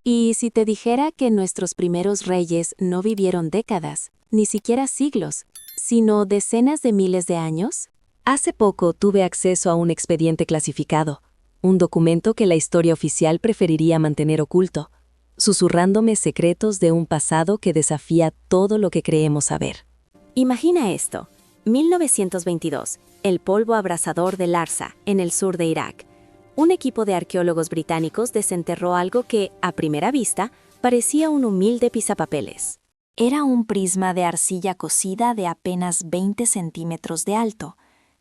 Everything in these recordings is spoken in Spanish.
¿Y si te dijera que nuestros primeros reyes no vivieron décadas, ni siquiera siglos, sino decenas de miles de años? Hace poco tuve acceso a un expediente clasificado, un documento que la historia oficial preferiría mantener oculto, susurrándome secretos de un pasado que desafía todo lo que creemos saber. Imagina esto: 1922, el polvo abrasador de Larsa, en el sur de Irak. Un equipo de arqueólogos británicos desenterró algo que, a primera vista, parecía un humilde pisapapeles. Era un prisma de arcilla cocida de apenas 20 centímetros de alto,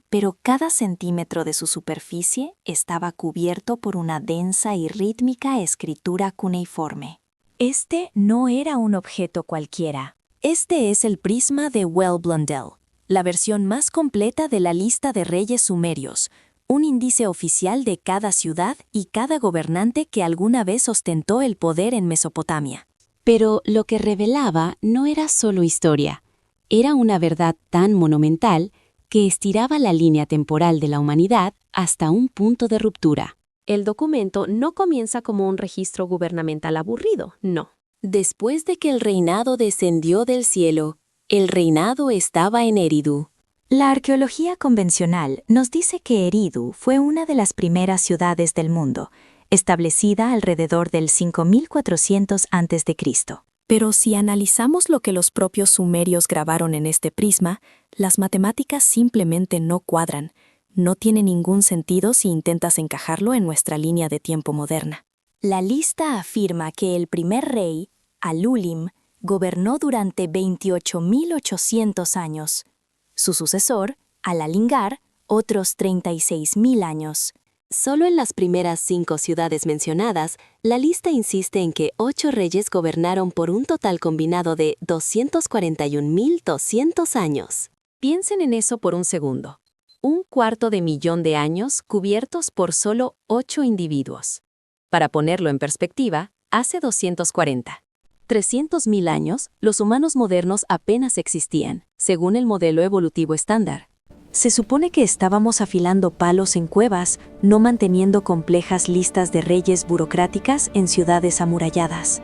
pero cada centímetro de su superficie estaba cubierto por una densa y rítmica escritura cuneiforme. Este no era un objeto cualquiera. Este es el prisma de Well-Blundell, la versión más completa de la lista de reyes sumerios, un índice oficial de cada ciudad y cada gobernante que alguna vez ostentó el poder en Mesopotamia. Pero lo que revelaba no era solo historia, era una verdad tan monumental que estiraba la línea temporal de la humanidad hasta un punto de ruptura. El documento no comienza como un registro gubernamental aburrido, no. Después de que el reinado descendió del cielo, el reinado estaba en Eridu. La arqueología convencional nos dice que Eridu fue una de las primeras ciudades del mundo, establecida alrededor del 5400 a.C. Pero si analizamos lo que los propios sumerios grabaron en este prisma, las matemáticas simplemente no cuadran. No tiene ningún sentido si intentas encajarlo en nuestra línea de tiempo moderna. La lista afirma que el primer rey, Alulim, gobernó durante 28.800 años. Su sucesor, Alalingar, otros 36.000 años. Solo en las primeras 5 ciudades mencionadas, la lista insiste en que 8 reyes gobernaron por un total combinado de 241.200 años. Piensen en eso por un segundo. 250.000 de años cubiertos por solo 8 individuos. Para ponerlo en perspectiva, hace 240. 300.000 años, los humanos modernos apenas existían, según el modelo evolutivo estándar. Se supone que estábamos afilando palos en cuevas, no manteniendo complejas listas de reyes burocráticas en ciudades amuralladas.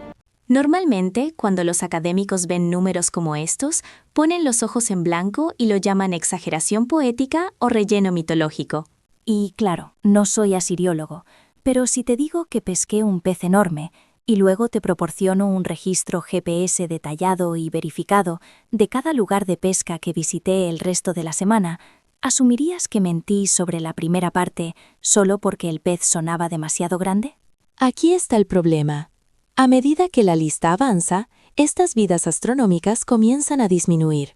Normalmente, cuando los académicos ven números como estos, ponen los ojos en blanco y lo llaman exageración poética o relleno mitológico. Y claro, no soy asiriólogo, pero si te digo que pesqué un pez enorme y luego te proporciono un registro GPS detallado y verificado de cada lugar de pesca que visité el resto de la semana, ¿asumirías que mentí sobre la primera parte solo porque el pez sonaba demasiado grande? Aquí está el problema. A medida que la lista avanza, estas vidas astronómicas comienzan a disminuir.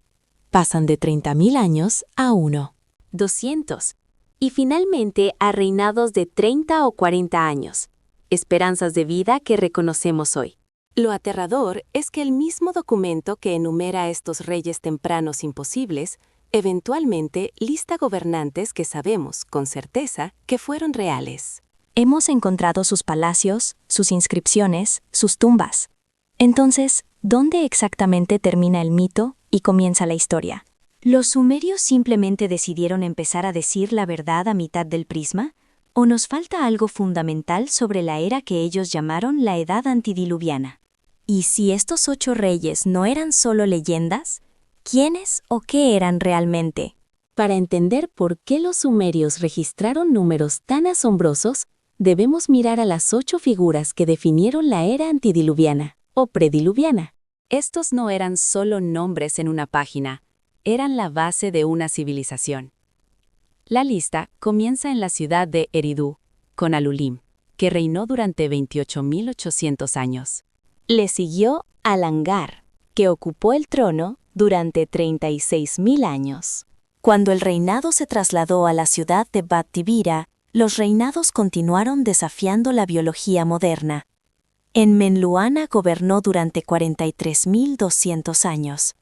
Pasan de 30.000 años a 1, 200, y finalmente a reinados de 30 o 40 años, esperanzas de vida que reconocemos hoy. Lo aterrador es que el mismo documento que enumera a estos reyes tempranos imposibles, eventualmente lista gobernantes que sabemos, con certeza, que fueron reales. Hemos encontrado sus palacios, sus inscripciones, sus tumbas. Entonces, ¿dónde exactamente termina el mito y comienza la historia? ¿Los sumerios simplemente decidieron empezar a decir la verdad a mitad del prisma? ¿O nos falta algo fundamental sobre la era que ellos llamaron la Edad Antidiluviana? ¿Y si estos 8 reyes no eran solo leyendas? ¿Quiénes o qué eran realmente? Para entender por qué los sumerios registraron números tan asombrosos, debemos mirar a las 8 figuras que definieron la era antidiluviana o prediluviana. Estos no eran solo nombres en una página, eran la base de una civilización. La lista comienza en la ciudad de Eridu, con Alulim, que reinó durante 28.800 años. Le siguió Alangar, que ocupó el trono durante 36.000 años. Cuando el reinado se trasladó a la ciudad de Bat Tibira, los reinados continuaron desafiando la biología moderna. Enmenluana gobernó durante 43.200 años.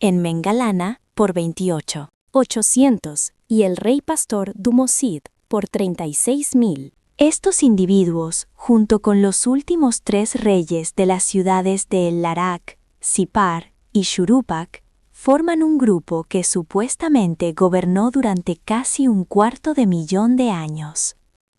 Enmengalana por 28.800 y el rey pastor Dumosid por 36.000. Estos individuos, junto con los últimos 3 reyes de las ciudades de El Larak, Sipar y Shurupak, forman un grupo que supuestamente gobernó durante casi 250.000 de años.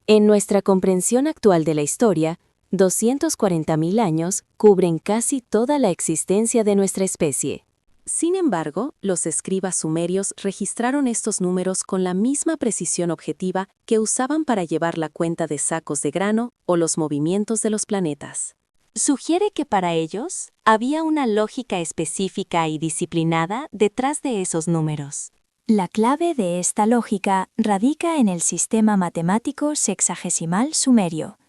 En nuestra comprensión actual de la historia, 240.000 años cubren casi toda la existencia de nuestra especie. Sin embargo, los escribas sumerios registraron estos números con la misma precisión objetiva que usaban para llevar la cuenta de sacos de grano o los movimientos de los planetas. Sugiere que para ellos había una lógica específica y disciplinada detrás de esos números. La clave de esta lógica radica en el sistema matemático sexagesimal sumerio.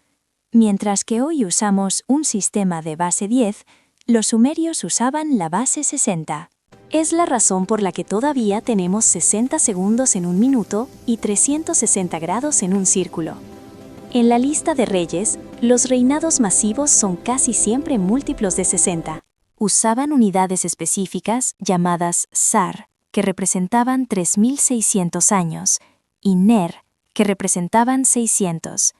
Mientras que hoy usamos un sistema de base 10, los sumerios usaban la base 60. Es la razón por la que todavía tenemos 60 segundos en un minuto y 360 grados en un círculo. En la lista de reyes, los reinados masivos son casi siempre múltiplos de 60. Usaban unidades específicas llamadas sar, que representaban 3.600 años, y ner, que representaban 600.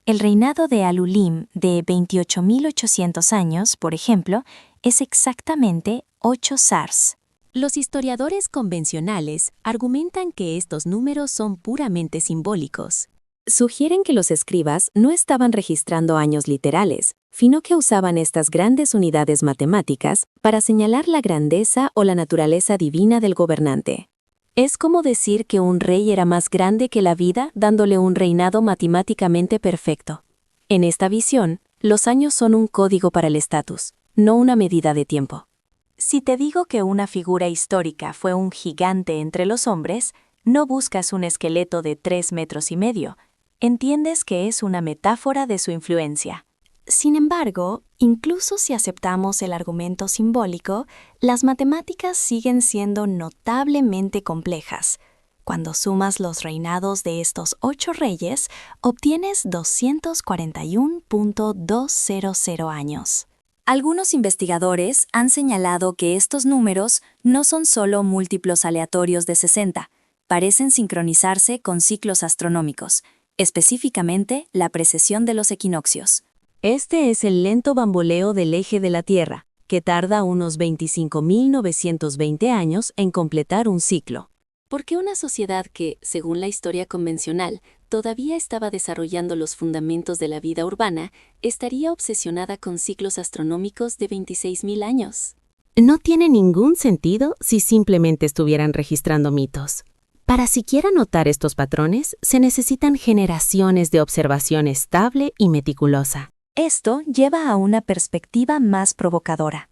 El reinado de Alulim de 28.800 años, por ejemplo, es exactamente 8 sars. Los historiadores convencionales argumentan que estos números son puramente simbólicos. Sugieren que los escribas no estaban registrando años literales, sino que usaban estas grandes unidades matemáticas para señalar la grandeza o la naturaleza divina del gobernante. Es como decir que un rey era más grande que la vida, dándole un reinado matemáticamente perfecto. En esta visión, los años son un código para el estatus, no una medida de tiempo. Si te digo que una figura histórica fue un gigante entre los hombres, no buscas un esqueleto de 3,5 metros. Entiendes que es una metáfora de su influencia. Sin embargo, incluso si aceptamos el argumento simbólico, las matemáticas siguen siendo notablemente complejas. Cuando sumas los reinados de estos 8 reyes, obtienes 241.200 años. Algunos investigadores han señalado que estos números no son solo múltiplos aleatorios de 60, parecen sincronizarse con ciclos astronómicos, específicamente la precesión de los equinoccios. Este es el lento bamboleo del eje de la Tierra, que tarda unos 25.920 años en completar un ciclo. Porque una sociedad que, según la historia convencional, todavía estaba desarrollando los fundamentos de la vida urbana, estaría obsesionada con ciclos astronómicos de 26.000 años. No tiene ningún sentido si simplemente estuvieran registrando mitos. Para siquiera notar estos patrones, se necesitan generaciones de observación estable y meticulosa. Esto lleva a una perspectiva más provocadora.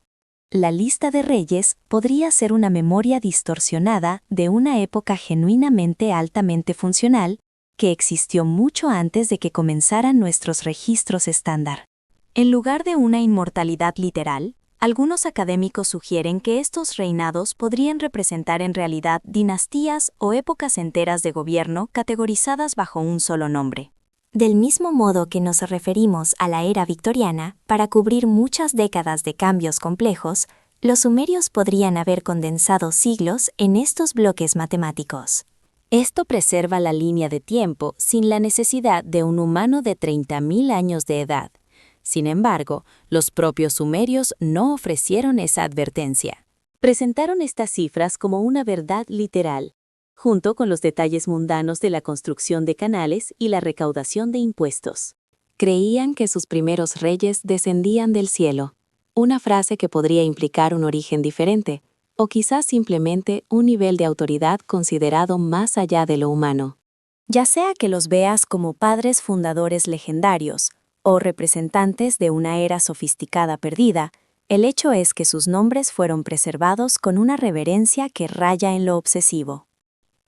La lista de reyes podría ser una memoria distorsionada de una época genuinamente altamente funcional que existió mucho antes de que comenzaran nuestros registros estándar. En lugar de una inmortalidad literal, algunos académicos sugieren que estos reinados podrían representar en realidad dinastías o épocas enteras de gobierno categorizadas bajo un solo nombre. Del mismo modo que nos referimos a la era victoriana, para cubrir muchas décadas de cambios complejos, los sumerios podrían haber condensado siglos en estos bloques matemáticos. Esto preserva la línea de tiempo sin la necesidad de un humano de 30.000 años de edad. Sin embargo, los propios sumerios no ofrecieron esa advertencia. Presentaron estas cifras como una verdad literal, junto con los detalles mundanos de la construcción de canales y la recaudación de impuestos. Creían que sus primeros reyes descendían del cielo, una frase que podría implicar un origen diferente, o quizás simplemente un nivel de autoridad considerado más allá de lo humano. Ya sea que los veas como padres fundadores legendarios o representantes de una era sofisticada perdida, el hecho es que sus nombres fueron preservados con una reverencia que raya en lo obsesivo.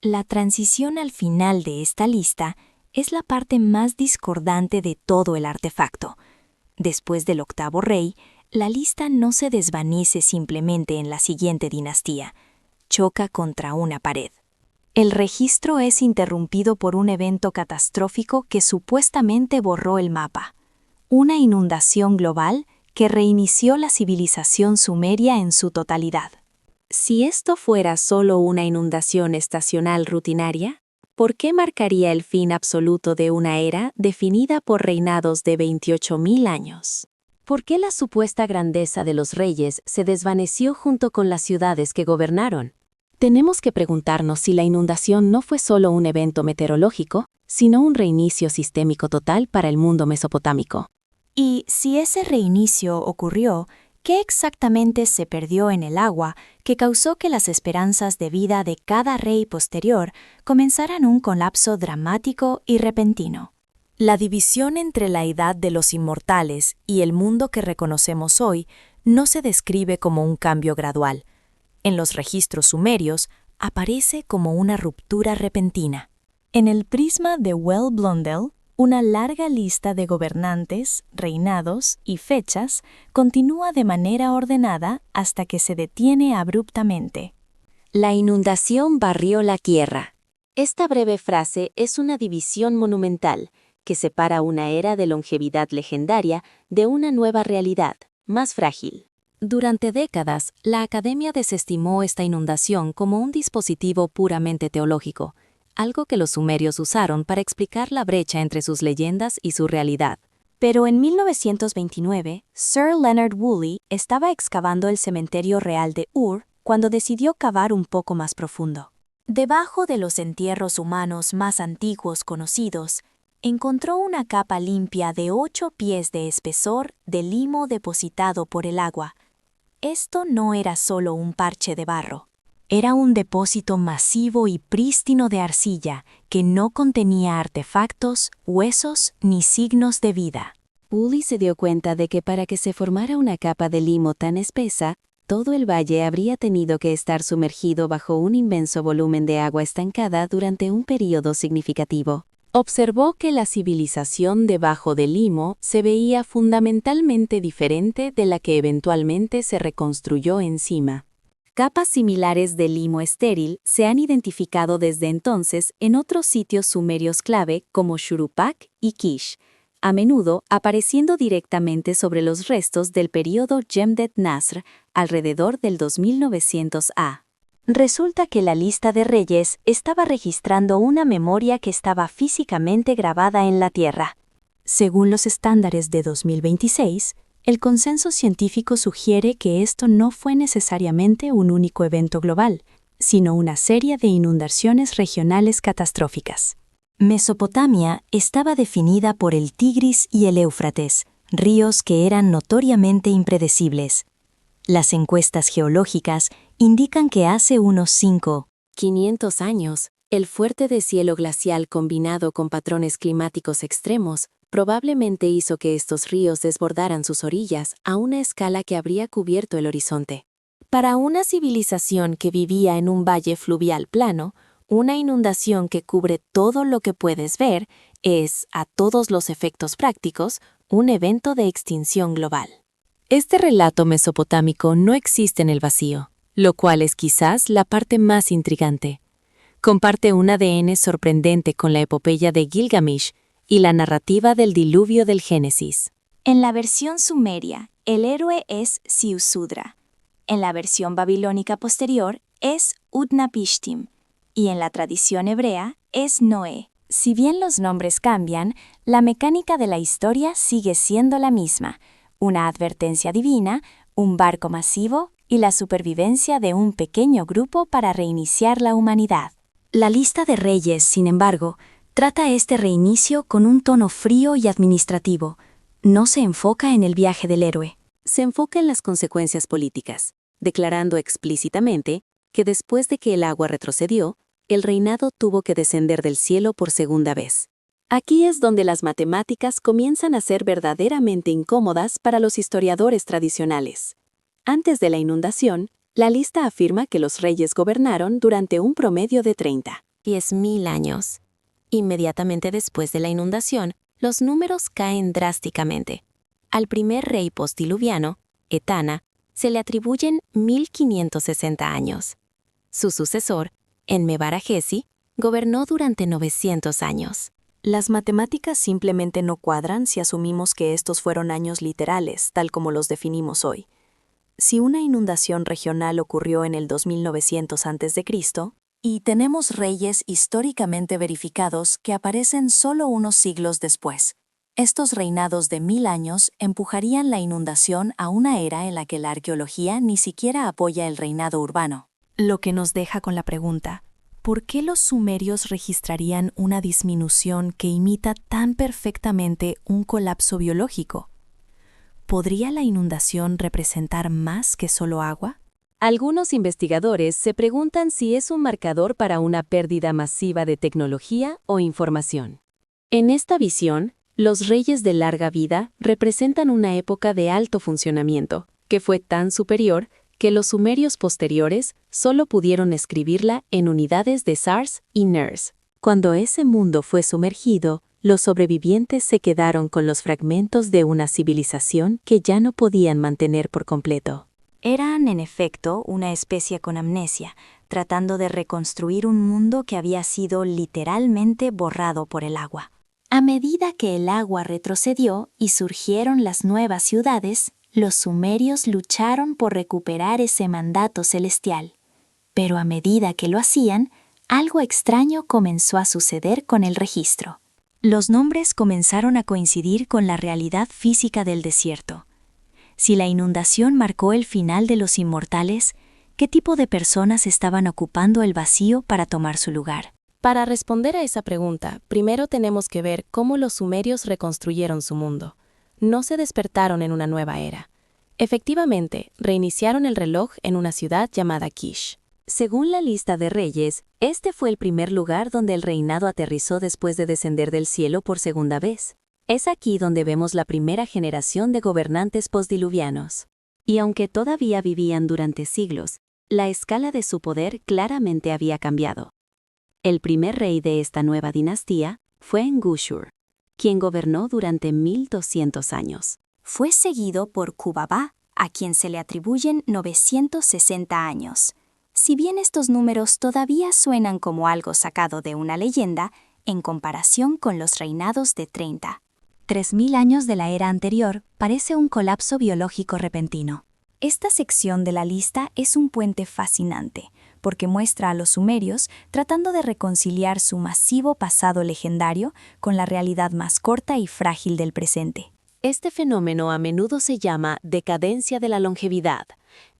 La transición al final de esta lista es la parte más discordante de todo el artefacto. Después del 8º rey, la lista no se desvanece simplemente en la siguiente dinastía, choca contra una pared. El registro es interrumpido por un evento catastrófico que supuestamente borró el mapa, una inundación global que reinició la civilización sumeria en su totalidad. Si esto fuera solo una inundación estacional rutinaria, ¿por qué marcaría el fin absoluto de una era definida por reinados de 28.000 años? ¿Por qué la supuesta grandeza de los reyes se desvaneció junto con las ciudades que gobernaron? Tenemos que preguntarnos si la inundación no fue solo un evento meteorológico, sino un reinicio sistémico total para el mundo mesopotámico. Y si ese reinicio ocurrió, ¿qué exactamente se perdió en el agua que causó que las esperanzas de vida de cada rey posterior comenzaran un colapso dramático y repentino? La división entre la edad de los inmortales y el mundo que reconocemos hoy no se describe como un cambio gradual. En los registros sumerios aparece como una ruptura repentina. En el prisma de Well-Blondel, una larga lista de gobernantes, reinados y fechas continúa de manera ordenada hasta que se detiene abruptamente. La inundación barrió la tierra. Esta breve frase es una división monumental que separa una era de longevidad legendaria de una nueva realidad, más frágil. Durante décadas, la Academia desestimó esta inundación como un dispositivo puramente teológico, algo que los sumerios usaron para explicar la brecha entre sus leyendas y su realidad. Pero en 1929, Sir Leonard Woolley estaba excavando el cementerio real de Ur cuando decidió cavar un poco más profundo. Debajo de los entierros humanos más antiguos conocidos, encontró una capa limpia de 8 pies de espesor de limo depositado por el agua. Esto no era solo un parche de barro. Era un depósito masivo y prístino de arcilla que no contenía artefactos, huesos ni signos de vida. Woolley se dio cuenta de que para que se formara una capa de limo tan espesa, todo el valle habría tenido que estar sumergido bajo un inmenso volumen de agua estancada durante un período significativo. Observó que la civilización debajo del limo se veía fundamentalmente diferente de la que eventualmente se reconstruyó encima. Capas similares de limo estéril se han identificado desde entonces en otros sitios sumerios clave como Shuruppak y Kish, a menudo apareciendo directamente sobre los restos del período Jemdet Nasr alrededor del 2900 A. Resulta que la lista de reyes estaba registrando una memoria que estaba físicamente grabada en la tierra. Según los estándares de 2026, el consenso científico sugiere que esto no fue necesariamente un único evento global, sino una serie de inundaciones regionales catastróficas. Mesopotamia estaba definida por el Tigris y el Éufrates, ríos que eran notoriamente impredecibles. Las encuestas geológicas indican que hace unos 500 años, el fuerte deshielo glacial combinado con patrones climáticos extremos probablemente hizo que estos ríos desbordaran sus orillas a una escala que habría cubierto el horizonte. Para una civilización que vivía en un valle fluvial plano, una inundación que cubre todo lo que puedes ver es, a todos los efectos prácticos, un evento de extinción global. Este relato mesopotámico no existe en el vacío, lo cual es quizás la parte más intrigante. Comparte un ADN sorprendente con la epopeya de Gilgamesh y la narrativa del diluvio del Génesis. En la versión sumeria, el héroe es Ziusudra. En la versión babilónica posterior es Utnapishtim. Y en la tradición hebrea es Noé. Si bien los nombres cambian, la mecánica de la historia sigue siendo la misma: una advertencia divina, un barco masivo y la supervivencia de un pequeño grupo para reiniciar la humanidad. La lista de reyes, sin embargo, trata este reinicio con un tono frío y administrativo. No se enfoca en el viaje del héroe. Se enfoca en las consecuencias políticas, declarando explícitamente que después de que el agua retrocedió, el reinado tuvo que descender del cielo por segunda vez. Aquí es donde las matemáticas comienzan a ser verdaderamente incómodas para los historiadores tradicionales. Antes de la inundación, la lista afirma que los reyes gobernaron durante un promedio de 10.000 años. Inmediatamente después de la inundación, los números caen drásticamente. Al primer rey postdiluviano, Etana, se le atribuyen 1560 años. Su sucesor, Enmebaragesi, gobernó durante 900 años. Las matemáticas simplemente no cuadran si asumimos que estos fueron años literales, tal como los definimos hoy. Si una inundación regional ocurrió en el 2900 a.C., y tenemos reyes históricamente verificados que aparecen solo unos siglos después, estos reinados de 1000 años empujarían la inundación a una era en la que la arqueología ni siquiera apoya el reinado urbano. Lo que nos deja con la pregunta: ¿por qué los sumerios registrarían una disminución que imita tan perfectamente un colapso biológico? ¿Podría la inundación representar más que solo agua? Algunos investigadores se preguntan si es un marcador para una pérdida masiva de tecnología o información. En esta visión, los reyes de larga vida representan una época de alto funcionamiento, que fue tan superior que los sumerios posteriores solo pudieron escribirla en unidades de SARS y NERS. Cuando ese mundo fue sumergido, los sobrevivientes se quedaron con los fragmentos de una civilización que ya no podían mantener por completo. Eran, en efecto, una especie con amnesia, tratando de reconstruir un mundo que había sido literalmente borrado por el agua. A medida que el agua retrocedió y surgieron las nuevas ciudades, los sumerios lucharon por recuperar ese mandato celestial. Pero a medida que lo hacían, algo extraño comenzó a suceder con el registro. Los nombres comenzaron a coincidir con la realidad física del desierto. Si la inundación marcó el final de los inmortales, ¿qué tipo de personas estaban ocupando el vacío para tomar su lugar? Para responder a esa pregunta, primero tenemos que ver cómo los sumerios reconstruyeron su mundo. No se despertaron en una nueva era. Efectivamente, reiniciaron el reloj en una ciudad llamada Kish. Según la lista de reyes, este fue el primer lugar donde el reinado aterrizó después de descender del cielo por segunda vez. Es aquí donde vemos la primera generación de gobernantes postdiluvianos. Y aunque todavía vivían durante siglos, la escala de su poder claramente había cambiado. El primer rey de esta nueva dinastía fue Engushur, quien gobernó durante 1200 años. Fue seguido por Kubaba, a quien se le atribuyen 960 años. Si bien estos números todavía suenan como algo sacado de una leyenda, en comparación con los reinados de 30.000 años de la era anterior, parece un colapso biológico repentino. Esta sección de la lista es un puente fascinante, porque muestra a los sumerios tratando de reconciliar su masivo pasado legendario con la realidad más corta y frágil del presente. Este fenómeno a menudo se llama decadencia de la longevidad.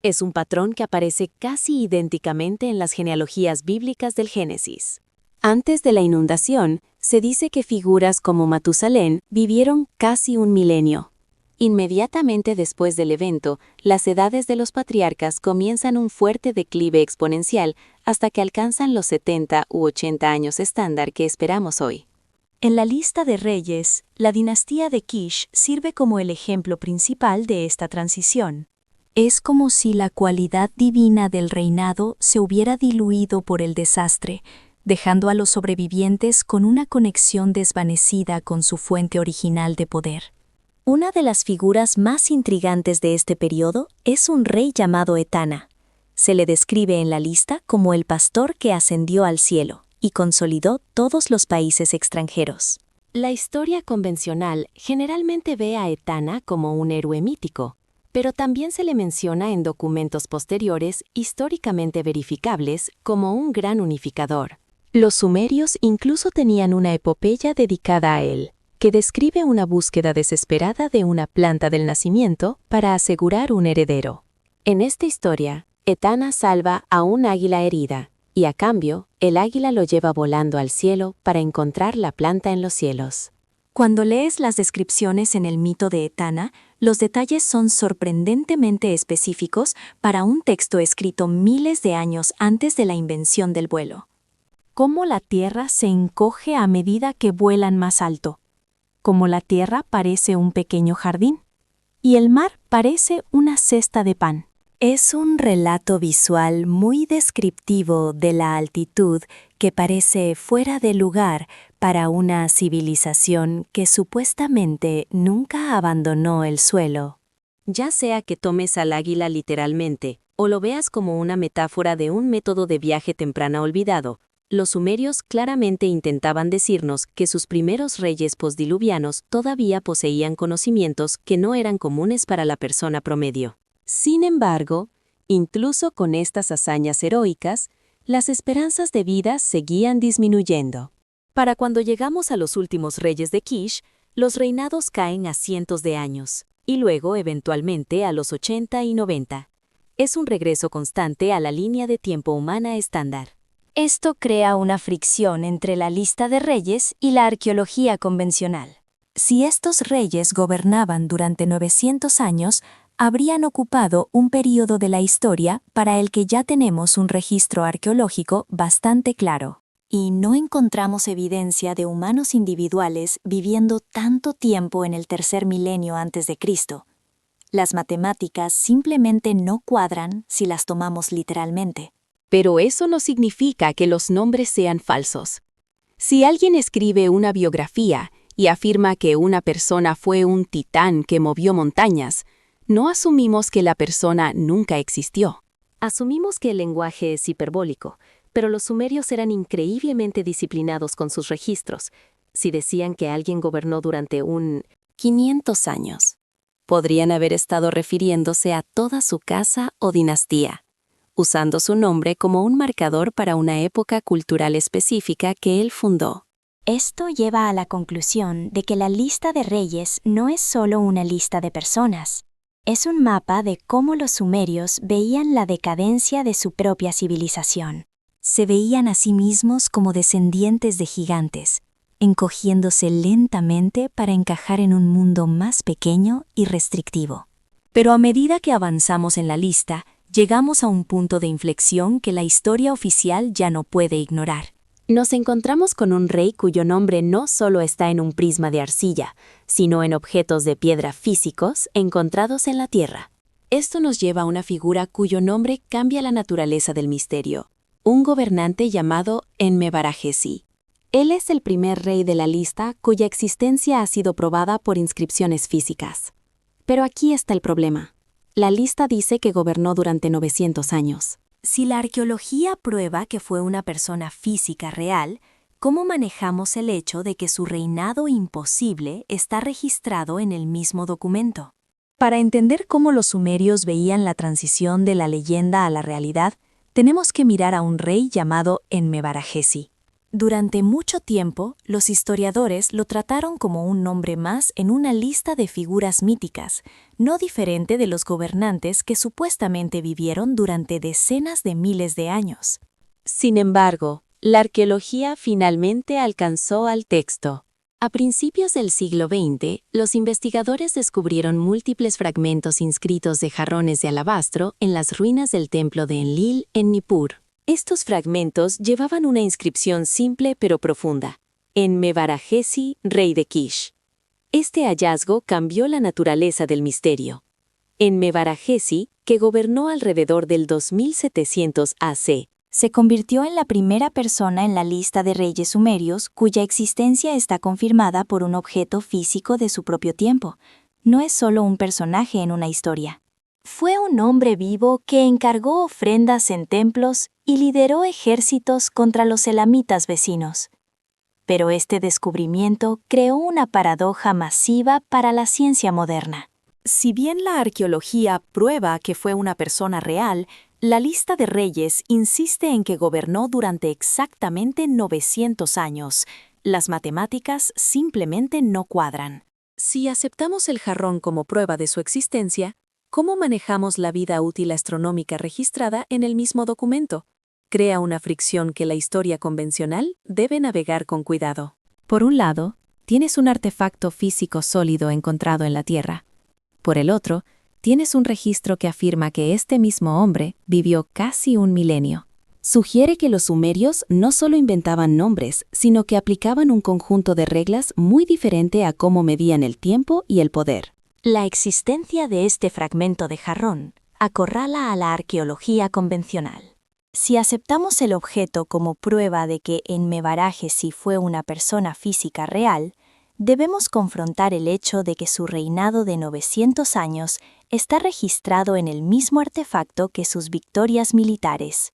Es un patrón que aparece casi idénticamente en las genealogías bíblicas del Génesis. Antes de la inundación, se dice que figuras como Matusalén vivieron casi un milenio. Inmediatamente después del evento, las edades de los patriarcas comienzan un fuerte declive exponencial hasta que alcanzan los 70 u 80 años estándar que esperamos hoy. En la lista de reyes, la dinastía de Kish sirve como el ejemplo principal de esta transición. Es como si la cualidad divina del reinado se hubiera diluido por el desastre, dejando a los sobrevivientes con una conexión desvanecida con su fuente original de poder. Una de las figuras más intrigantes de este periodo es un rey llamado Etana. Se le describe en la lista como el pastor que ascendió al cielo y consolidó todos los países extranjeros. La historia convencional generalmente ve a Etana como un héroe mítico, pero también se le menciona en documentos posteriores históricamente verificables como un gran unificador. Los sumerios incluso tenían una epopeya dedicada a él, que describe una búsqueda desesperada de una planta del nacimiento para asegurar un heredero. En esta historia, Etana salva a un águila herida, y a cambio, el águila lo lleva volando al cielo para encontrar la planta en los cielos. Cuando lees las descripciones en el mito de Etana, los detalles son sorprendentemente específicos para un texto escrito miles de años antes de la invención del vuelo. Cómo la tierra se encoge a medida que vuelan más alto. Como la tierra parece un pequeño jardín, y el mar parece una cesta de pan. Es un relato visual muy descriptivo de la altitud que parece fuera de lugar para una civilización que supuestamente nunca abandonó el suelo. Ya sea que tomes al águila literalmente o lo veas como una metáfora de un método de viaje temprano olvidado, los sumerios claramente intentaban decirnos que sus primeros reyes postdiluvianos todavía poseían conocimientos que no eran comunes para la persona promedio. Sin embargo, incluso con estas hazañas heroicas, las esperanzas de vida seguían disminuyendo. Para cuando llegamos a los últimos reyes de Kish, los reinados caen a cientos de años, y luego eventualmente a los 80 y 90. Es un regreso constante a la línea de tiempo humana estándar. Esto crea una fricción entre la lista de reyes y la arqueología convencional. Si estos reyes gobernaban durante 900 años, habrían ocupado un período de la historia para el que ya tenemos un registro arqueológico bastante claro. Y no encontramos evidencia de humanos individuales viviendo tanto tiempo en el tercer milenio antes de Cristo. Las matemáticas simplemente no cuadran si las tomamos literalmente. Pero eso no significa que los nombres sean falsos. Si alguien escribe una biografía y afirma que una persona fue un titán que movió montañas, no asumimos que la persona nunca existió. Asumimos que el lenguaje es hiperbólico, pero los sumerios eran increíblemente disciplinados con sus registros. Si decían que alguien gobernó durante 500 años, podrían haber estado refiriéndose a toda su casa o dinastía, usando su nombre como un marcador para una época cultural específica que él fundó. Esto lleva a la conclusión de que la lista de reyes no es solo una lista de personas. Es un mapa de cómo los sumerios veían la decadencia de su propia civilización. Se veían a sí mismos como descendientes de gigantes, encogiéndose lentamente para encajar en un mundo más pequeño y restrictivo. Pero a medida que avanzamos en la lista, llegamos a un punto de inflexión que la historia oficial ya no puede ignorar. Nos encontramos con un rey cuyo nombre no solo está en un prisma de arcilla, sino en objetos de piedra físicos encontrados en la tierra. Esto nos lleva a una figura cuyo nombre cambia la naturaleza del misterio, un gobernante llamado Enmebarajesi. Él es el primer rey de la lista cuya existencia ha sido probada por inscripciones físicas. Pero aquí está el problema. La lista dice que gobernó durante 900 años. Si la arqueología prueba que fue una persona física real, ¿cómo manejamos el hecho de que su reinado imposible está registrado en el mismo documento? Para entender cómo los sumerios veían la transición de la leyenda a la realidad, tenemos que mirar a un rey llamado Enmebarajesi. Durante mucho tiempo, los historiadores lo trataron como un nombre más en una lista de figuras míticas, no diferente de los gobernantes que supuestamente vivieron durante decenas de miles de años. Sin embargo, la arqueología finalmente alcanzó al texto. A principios del siglo XX, los investigadores descubrieron múltiples fragmentos inscritos de jarrones de alabastro en las ruinas del templo de Enlil en Nippur. Estos fragmentos llevaban una inscripción simple pero profunda: Enmebarajesi, rey de Kish. Este hallazgo cambió la naturaleza del misterio. Enmebarajesi, que gobernó alrededor del 2700 AC, se convirtió en la primera persona en la lista de reyes sumerios cuya existencia está confirmada por un objeto físico de su propio tiempo. No es solo un personaje en una historia. Fue un hombre vivo que encargó ofrendas en templos y lideró ejércitos contra los elamitas vecinos. Pero este descubrimiento creó una paradoja masiva para la ciencia moderna. Si bien la arqueología prueba que fue una persona real, la lista de reyes insiste en que gobernó durante exactamente 900 años. Las matemáticas simplemente no cuadran. Si aceptamos el jarrón como prueba de su existencia, ¿cómo manejamos la vida útil astronómica registrada en el mismo documento? Crea una fricción que la historia convencional debe navegar con cuidado. Por un lado, tienes un artefacto físico sólido encontrado en la Tierra. Por el otro, tienes un registro que afirma que este mismo hombre vivió casi 1 milenio. Sugiere que los sumerios no solo inventaban nombres, sino que aplicaban un conjunto de reglas muy diferente a cómo medían el tiempo y el poder. La existencia de este fragmento de jarrón acorrala a la arqueología convencional. Si aceptamos el objeto como prueba de que Enmebarajesi fue una persona física real, debemos confrontar el hecho de que su reinado de 900 años está registrado en el mismo artefacto que sus victorias militares.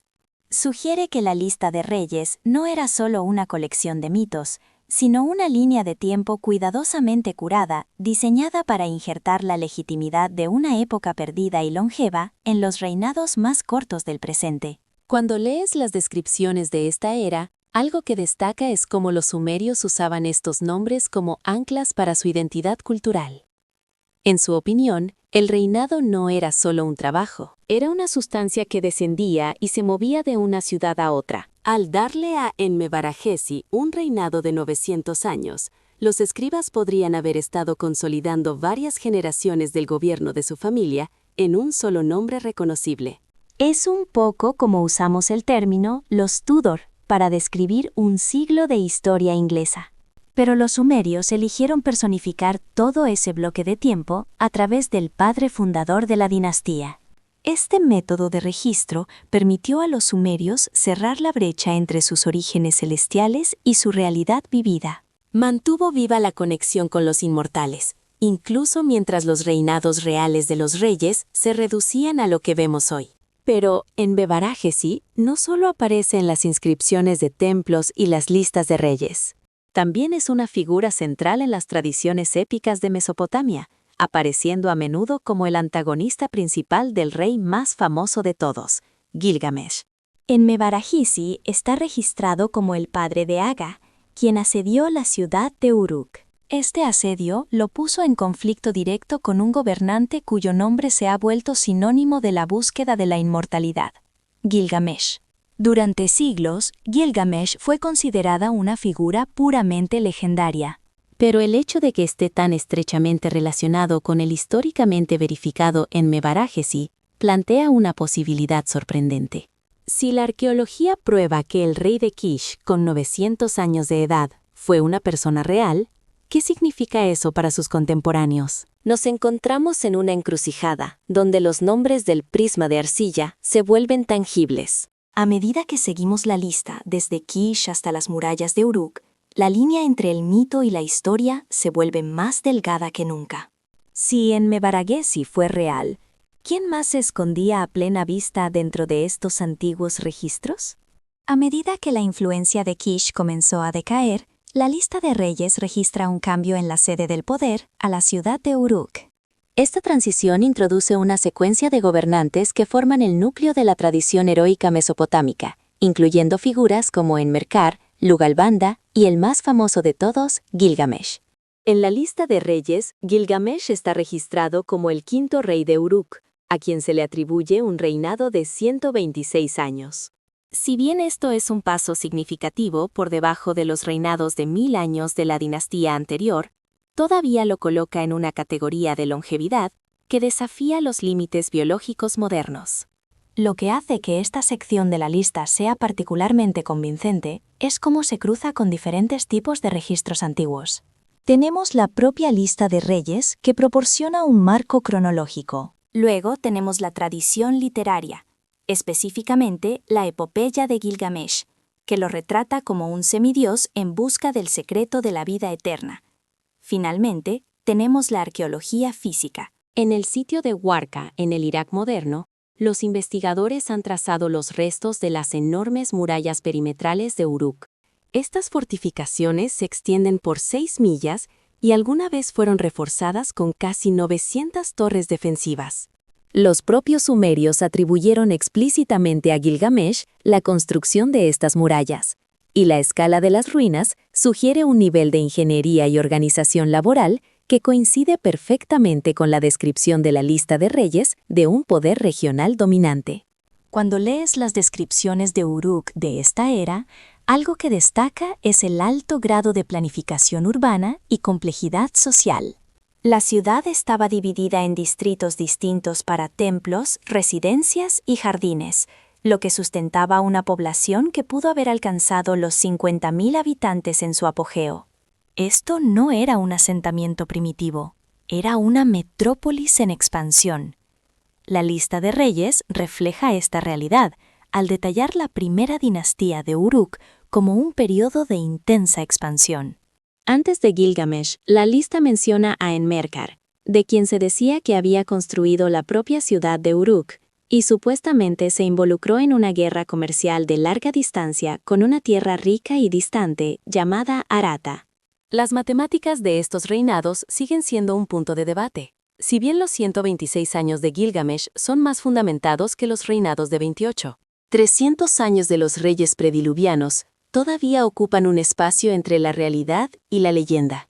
Sugiere que la lista de reyes no era solo una colección de mitos, sino una línea de tiempo cuidadosamente curada, diseñada para injertar la legitimidad de una época perdida y longeva en los reinados más cortos del presente. Cuando lees las descripciones de esta era, algo que destaca es cómo los sumerios usaban estos nombres como anclas para su identidad cultural. En su opinión, el reinado no era solo un trabajo, era una sustancia que descendía y se movía de una ciudad a otra. Al darle a Enmebaragesi un reinado de 900 años, los escribas podrían haber estado consolidando varias generaciones del gobierno de su familia en un solo nombre reconocible. Es un poco como usamos el término los Tudor para describir un siglo de historia inglesa. Pero los sumerios eligieron personificar todo ese bloque de tiempo a través del padre fundador de la dinastía. Este método de registro permitió a los sumerios cerrar la brecha entre sus orígenes celestiales y su realidad vivida. Mantuvo viva la conexión con los inmortales, incluso mientras los reinados reales de los reyes se reducían a lo que vemos hoy. Pero Enmebaragesi no solo aparece en las inscripciones de templos y las listas de reyes. También es una figura central en las tradiciones épicas de Mesopotamia, apareciendo a menudo como el antagonista principal del rey más famoso de todos, Gilgamesh. Enmebaragesi está registrado como el padre de Aga, quien asedió la ciudad de Uruk. Este asedio lo puso en conflicto directo con un gobernante cuyo nombre se ha vuelto sinónimo de la búsqueda de la inmortalidad, Gilgamesh. Durante siglos, Gilgamesh fue considerada una figura puramente legendaria. Pero el hecho de que esté tan estrechamente relacionado con el históricamente verificado Enmebaragesi plantea una posibilidad sorprendente. Si la arqueología prueba que el rey de Kish, con 900 años de edad, fue una persona real, ¿qué significa eso para sus contemporáneos? Nos encontramos en una encrucijada, donde los nombres del prisma de arcilla se vuelven tangibles. A medida que seguimos la lista desde Kish hasta las murallas de Uruk, la línea entre el mito y la historia se vuelve más delgada que nunca. Si Enmebaragesi fue real, ¿quién más se escondía a plena vista dentro de estos antiguos registros? A medida que la influencia de Kish comenzó a decaer, la lista de reyes registra un cambio en la sede del poder a la ciudad de Uruk. Esta transición introduce una secuencia de gobernantes que forman el núcleo de la tradición heroica mesopotámica, incluyendo figuras como Enmerkar, Lugalbanda y el más famoso de todos, Gilgamesh. En la lista de reyes, Gilgamesh está registrado como el quinto rey de Uruk, a quien se le atribuye un reinado de 126 años. Si bien esto es un paso significativo por debajo de los reinados de 1000 años de la dinastía anterior, todavía lo coloca en una categoría de longevidad que desafía los límites biológicos modernos. Lo que hace que esta sección de la lista sea particularmente convincente es cómo se cruza con diferentes tipos de registros antiguos. Tenemos la propia lista de reyes que proporciona un marco cronológico. Luego tenemos la tradición literaria, específicamente la epopeya de Gilgamesh, que lo retrata como un semidios en busca del secreto de la vida eterna. Finalmente, tenemos la arqueología física. En el sitio de Warka, en el Irak moderno, los investigadores han trazado los restos de las enormes murallas perimetrales de Uruk. Estas fortificaciones se extienden por 6 millas y alguna vez fueron reforzadas con casi 900 torres defensivas. Los propios sumerios atribuyeron explícitamente a Gilgamesh la construcción de estas murallas, y la escala de las ruinas sugiere un nivel de ingeniería y organización laboral que coincide perfectamente con la descripción de la lista de reyes de un poder regional dominante. Cuando lees las descripciones de Uruk de esta era, algo que destaca es el alto grado de planificación urbana y complejidad social. La ciudad estaba dividida en distritos distintos para templos, residencias y jardines, lo que sustentaba una población que pudo haber alcanzado los 50.000 habitantes en su apogeo. Esto no era un asentamiento primitivo, era una metrópolis en expansión. La lista de reyes refleja esta realidad, al detallar la primera dinastía de Uruk como un periodo de intensa expansión. Antes de Gilgamesh, la lista menciona a Enmerkar, de quien se decía que había construido la propia ciudad de Uruk, y supuestamente se involucró en una guerra comercial de larga distancia con una tierra rica y distante llamada Arata. Las matemáticas de estos reinados siguen siendo un punto de debate. Si bien los 126 años de Gilgamesh son más fundamentados que los reinados de 28, 300 años de los reyes prediluvianos todavía ocupan un espacio entre la realidad y la leyenda.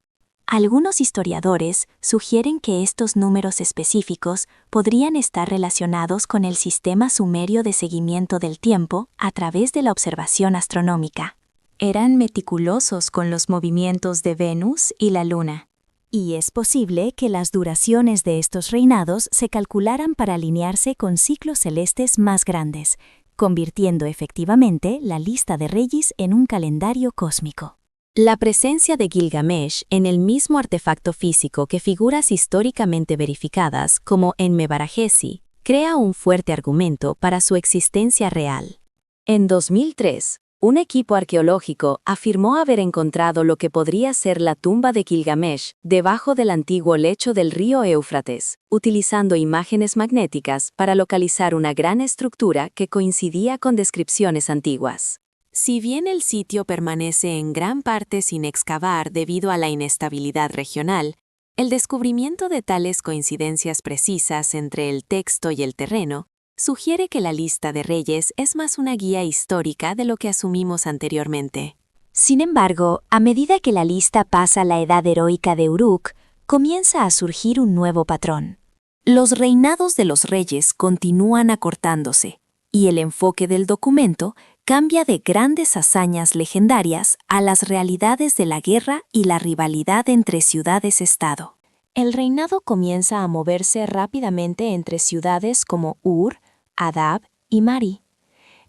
Algunos historiadores sugieren que estos números específicos podrían estar relacionados con el sistema sumerio de seguimiento del tiempo a través de la observación astronómica. Eran meticulosos con los movimientos de Venus y la Luna, y es posible que las duraciones de estos reinados se calcularan para alinearse con ciclos celestes más grandes, convirtiendo efectivamente la lista de reyes en un calendario cósmico. La presencia de Gilgamesh en el mismo artefacto físico que figuras históricamente verificadas, como en Mebarajesi, crea un fuerte argumento para su existencia real. En 2003, un equipo arqueológico afirmó haber encontrado lo que podría ser la tumba de Gilgamesh debajo del antiguo lecho del río Éufrates, utilizando imágenes magnéticas para localizar una gran estructura que coincidía con descripciones antiguas. Si bien el sitio permanece en gran parte sin excavar debido a la inestabilidad regional, el descubrimiento de tales coincidencias precisas entre el texto y el terreno sugiere que la lista de reyes es más una guía histórica de lo que asumimos anteriormente. Sin embargo, a medida que la lista pasa a la edad heroica de Uruk, comienza a surgir un nuevo patrón. Los reinados de los reyes continúan acortándose, y el enfoque del documento cambia de grandes hazañas legendarias a las realidades de la guerra y la rivalidad entre ciudades-estado. El reinado comienza a moverse rápidamente entre ciudades como Ur, Adab y Mari.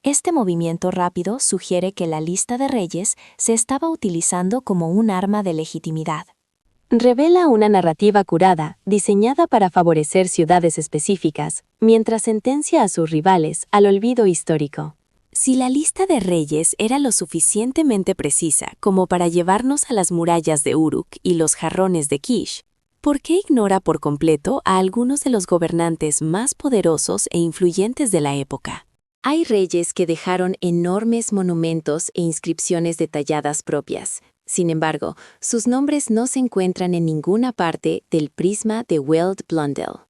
Este movimiento rápido sugiere que la lista de reyes se estaba utilizando como un arma de legitimidad. Revela una narrativa curada, diseñada para favorecer ciudades específicas, mientras sentencia a sus rivales al olvido histórico. Si la lista de reyes era lo suficientemente precisa como para llevarnos a las murallas de Uruk y los jarrones de Kish, ¿por qué ignora por completo a algunos de los gobernantes más poderosos e influyentes de la época? Hay reyes que dejaron enormes monumentos e inscripciones detalladas propias. Sin embargo, sus nombres no se encuentran en ninguna parte del prisma de Weld Blundell.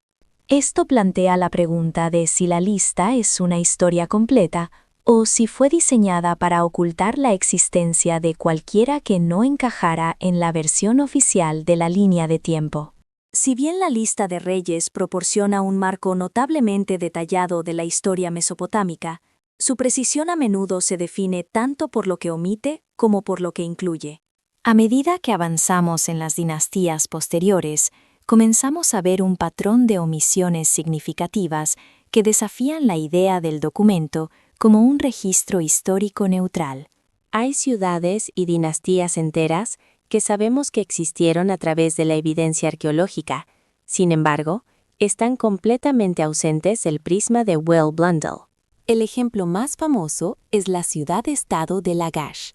Esto plantea la pregunta de si la lista es una historia completa o si fue diseñada para ocultar la existencia de cualquiera que no encajara en la versión oficial de la línea de tiempo. Si bien la lista de reyes proporciona un marco notablemente detallado de la historia mesopotámica, su precisión a menudo se define tanto por lo que omite como por lo que incluye. A medida que avanzamos en las dinastías posteriores, comenzamos a ver un patrón de omisiones significativas que desafían la idea del documento como un registro histórico neutral. Hay ciudades y dinastías enteras que sabemos que existieron a través de la evidencia arqueológica. Sin embargo, están completamente ausentes del prisma de Weld Blundell. El ejemplo más famoso es la ciudad-estado de Lagash.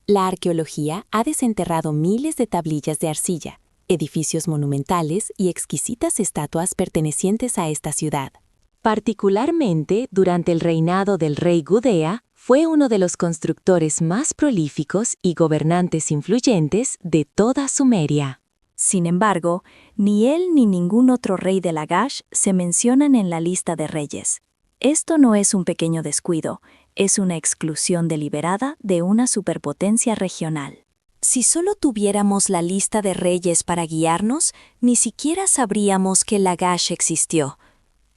La arqueología ha desenterrado miles de tablillas de arcilla, edificios monumentales y exquisitas estatuas pertenecientes a esta ciudad. Particularmente durante el reinado del rey Gudea, fue uno de los constructores más prolíficos y gobernantes influyentes de toda Sumeria. Sin embargo, ni él ni ningún otro rey de Lagash se mencionan en la lista de reyes. Esto no es un pequeño descuido, es una exclusión deliberada de una superpotencia regional. Si solo tuviéramos la lista de reyes para guiarnos, ni siquiera sabríamos que Lagash existió.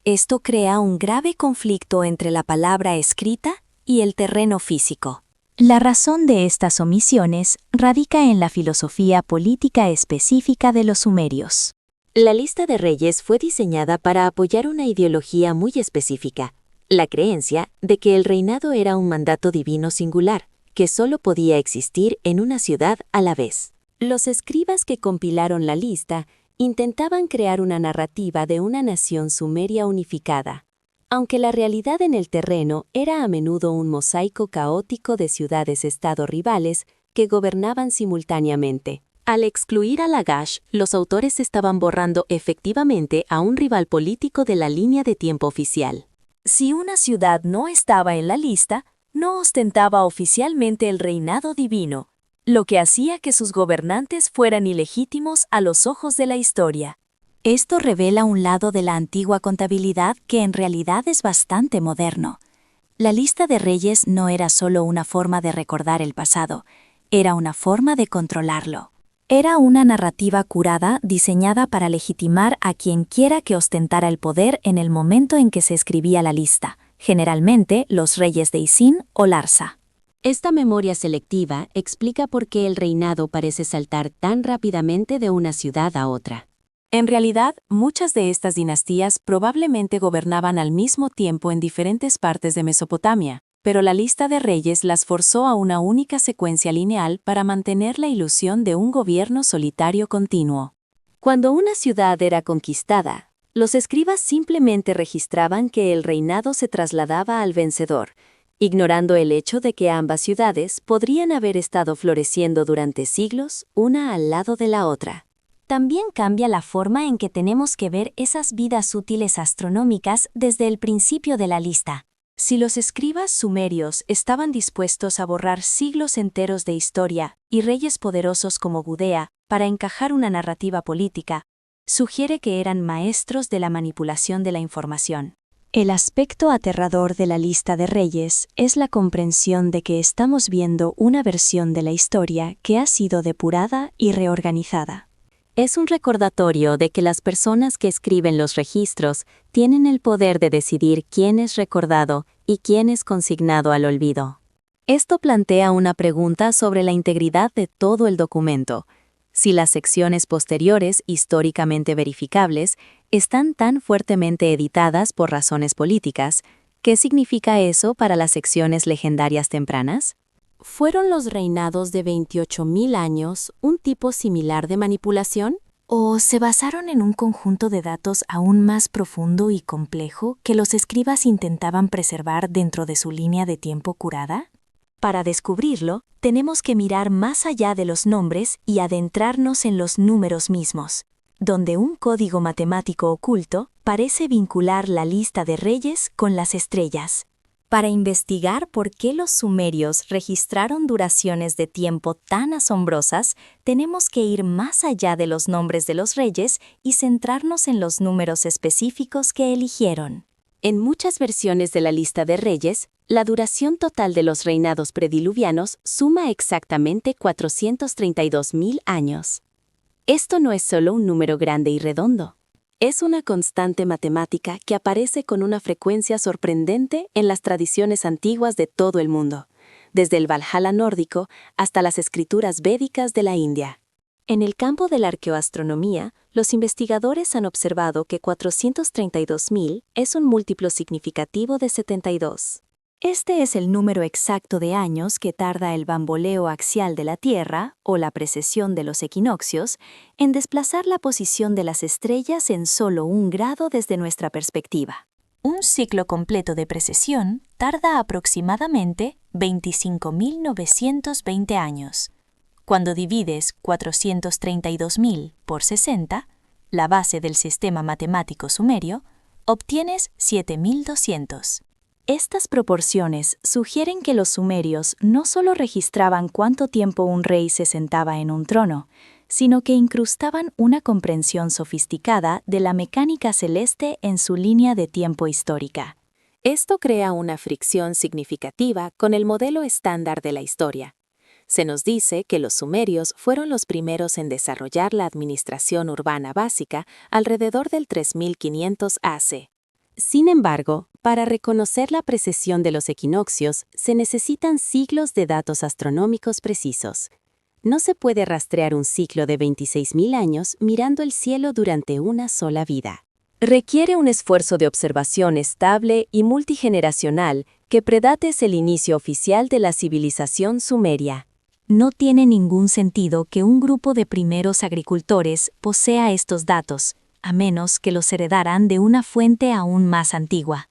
Esto crea un grave conflicto entre la palabra escrita y el terreno físico. La razón de estas omisiones radica en la filosofía política específica de los sumerios. La lista de reyes fue diseñada para apoyar una ideología muy específica, la creencia de que el reinado era un mandato divino singular, que solo podía existir en una ciudad a la vez. Los escribas que compilaron la lista intentaban crear una narrativa de una nación sumeria unificada, aunque la realidad en el terreno era a menudo un mosaico caótico de ciudades-estado rivales que gobernaban simultáneamente. Al excluir a Lagash, los autores estaban borrando efectivamente a un rival político de la línea de tiempo oficial. Si una ciudad no estaba en la lista, no ostentaba oficialmente el reinado divino, lo que hacía que sus gobernantes fueran ilegítimos a los ojos de la historia. Esto revela un lado de la antigua contabilidad que en realidad es bastante moderno. La lista de reyes no era solo una forma de recordar el pasado, era una forma de controlarlo. Era una narrativa curada diseñada para legitimar a quien quiera que ostentara el poder en el momento en que se escribía la lista, generalmente los reyes de Isin o Larsa. Esta memoria selectiva explica por qué el reinado parece saltar tan rápidamente de una ciudad a otra. En realidad, muchas de estas dinastías probablemente gobernaban al mismo tiempo en diferentes partes de Mesopotamia, pero la lista de reyes las forzó a una única secuencia lineal para mantener la ilusión de un gobierno solitario continuo. Cuando una ciudad era conquistada, los escribas simplemente registraban que el reinado se trasladaba al vencedor, ignorando el hecho de que ambas ciudades podrían haber estado floreciendo durante siglos, una al lado de la otra. También cambia la forma en que tenemos que ver esas vidas útiles astronómicas desde el principio de la lista. Si los escribas sumerios estaban dispuestos a borrar siglos enteros de historia y reyes poderosos como Gudea para encajar una narrativa política, sugiere que eran maestros de la manipulación de la información. El aspecto aterrador de la lista de reyes es la comprensión de que estamos viendo una versión de la historia que ha sido depurada y reorganizada. Es un recordatorio de que las personas que escriben los registros tienen el poder de decidir quién es recordado y quién es consignado al olvido. Esto plantea una pregunta sobre la integridad de todo el documento. Si las secciones posteriores, históricamente verificables, están tan fuertemente editadas por razones políticas, ¿qué significa eso para las secciones legendarias tempranas? ¿Fueron los reinados de 28.000 años un tipo similar de manipulación? ¿O se basaron en un conjunto de datos aún más profundo y complejo que los escribas intentaban preservar dentro de su línea de tiempo curada? Para descubrirlo, tenemos que mirar más allá de los nombres y adentrarnos en los números mismos, donde un código matemático oculto parece vincular la lista de reyes con las estrellas. Para investigar por qué los sumerios registraron duraciones de tiempo tan asombrosas, tenemos que ir más allá de los nombres de los reyes y centrarnos en los números específicos que eligieron. En muchas versiones de la lista de reyes, la duración total de los reinados prediluvianos suma exactamente 432.000 años. Esto no es solo un número grande y redondo. Es una constante matemática que aparece con una frecuencia sorprendente en las tradiciones antiguas de todo el mundo, desde el Valhalla nórdico hasta las escrituras védicas de la India. En el campo de la arqueoastronomía, los investigadores han observado que 432.000 es un múltiplo significativo de 72. Este es el número exacto de años que tarda el bamboleo axial de la Tierra, o la precesión de los equinoccios, en desplazar la posición de las estrellas en solo 1 grado desde nuestra perspectiva. Un ciclo completo de precesión tarda aproximadamente 25.920 años. Cuando divides 432.000 por 60, la base del sistema matemático sumerio, obtienes 7.200. Estas proporciones sugieren que los sumerios no solo registraban cuánto tiempo un rey se sentaba en un trono, sino que incrustaban una comprensión sofisticada de la mecánica celeste en su línea de tiempo histórica. Esto crea una fricción significativa con el modelo estándar de la historia. Se nos dice que los sumerios fueron los primeros en desarrollar la administración urbana básica alrededor del 3500 AC. Sin embargo, para reconocer la precesión de los equinoccios, se necesitan siglos de datos astronómicos precisos. No se puede rastrear un ciclo de 26.000 años mirando el cielo durante una sola vida. Requiere un esfuerzo de observación estable y multigeneracional que predate el inicio oficial de la civilización sumeria. No tiene ningún sentido que un grupo de primeros agricultores posea estos datos, a menos que los heredaran de una fuente aún más antigua.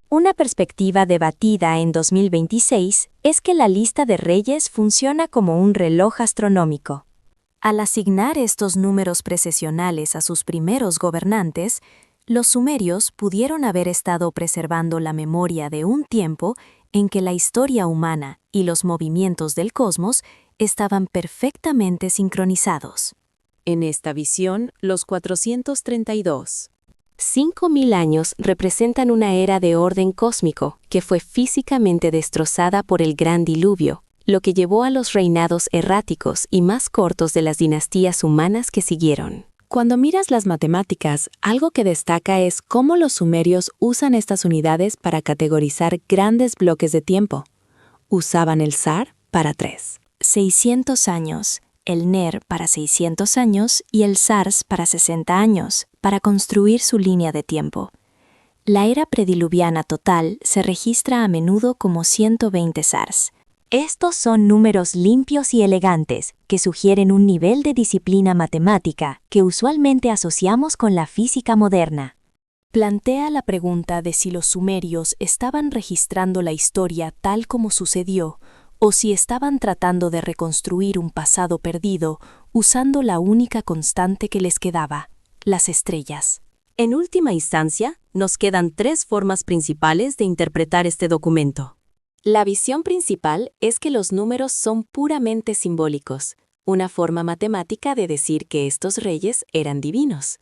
Una perspectiva debatida en 2026 es que la lista de reyes funciona como un reloj astronómico. Al asignar estos números precesionales a sus primeros gobernantes, los sumerios pudieron haber estado preservando la memoria de un tiempo en que la historia humana y los movimientos del cosmos estaban perfectamente sincronizados. En esta visión, los 432. 5.000 años representan una era de orden cósmico que fue físicamente destrozada por el gran diluvio, lo que llevó a los reinados erráticos y más cortos de las dinastías humanas que siguieron. Cuando miras las matemáticas, algo que destaca es cómo los sumerios usan estas unidades para categorizar grandes bloques de tiempo. Usaban el sar para 3. 600 años, el ner para 600 años y el sars para 60 años, para construir su línea de tiempo. La era prediluviana total se registra a menudo como 120 sars. Estos son números limpios y elegantes que sugieren un nivel de disciplina matemática que usualmente asociamos con la física moderna. Plantea la pregunta de si los sumerios estaban registrando la historia tal como sucedió o si estaban tratando de reconstruir un pasado perdido usando la única constante que les quedaba, las estrellas. En última instancia, nos quedan 3 formas principales de interpretar este documento. La visión principal es que los números son puramente simbólicos, una forma matemática de decir que estos reyes eran divinos.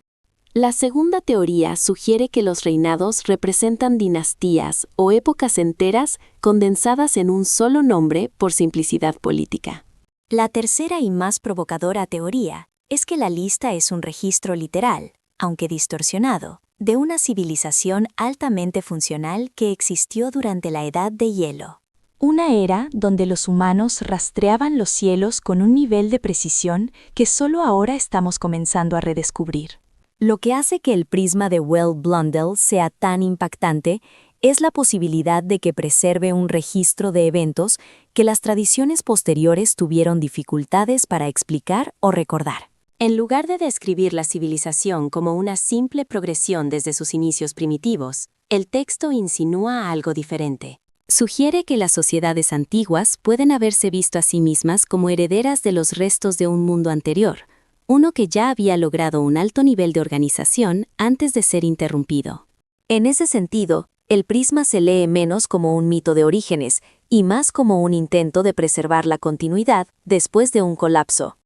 La segunda teoría sugiere que los reinados representan dinastías o épocas enteras condensadas en un solo nombre por simplicidad política. La tercera y más provocadora teoría es que la lista es un registro literal, aunque distorsionado, de una civilización altamente funcional que existió durante la Edad de Hielo. Una era donde los humanos rastreaban los cielos con un nivel de precisión que solo ahora estamos comenzando a redescubrir. Lo que hace que el prisma de Well-Blundell sea tan impactante es la posibilidad de que preserve un registro de eventos que las tradiciones posteriores tuvieron dificultades para explicar o recordar. En lugar de describir la civilización como una simple progresión desde sus inicios primitivos, el texto insinúa algo diferente. Sugiere que las sociedades antiguas pueden haberse visto a sí mismas como herederas de los restos de un mundo anterior, uno que ya había logrado un alto nivel de organización antes de ser interrumpido. En ese sentido, el prisma se lee menos como un mito de orígenes y más como un intento de preservar la continuidad después de un colapso.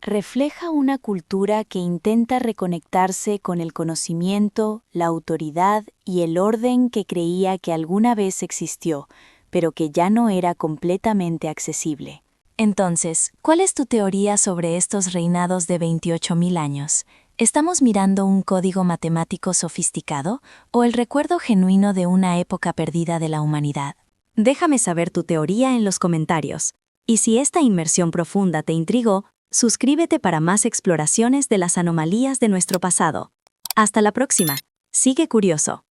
Refleja una cultura que intenta reconectarse con el conocimiento, la autoridad y el orden que creía que alguna vez existió, pero que ya no era completamente accesible. Entonces, ¿cuál es tu teoría sobre estos reinados de 28.000 años? ¿Estamos mirando un código matemático sofisticado o el recuerdo genuino de una época perdida de la humanidad? Déjame saber tu teoría en los comentarios. Y si esta inmersión profunda te intrigó, suscríbete para más exploraciones de las anomalías de nuestro pasado. Hasta la próxima. Sigue curioso.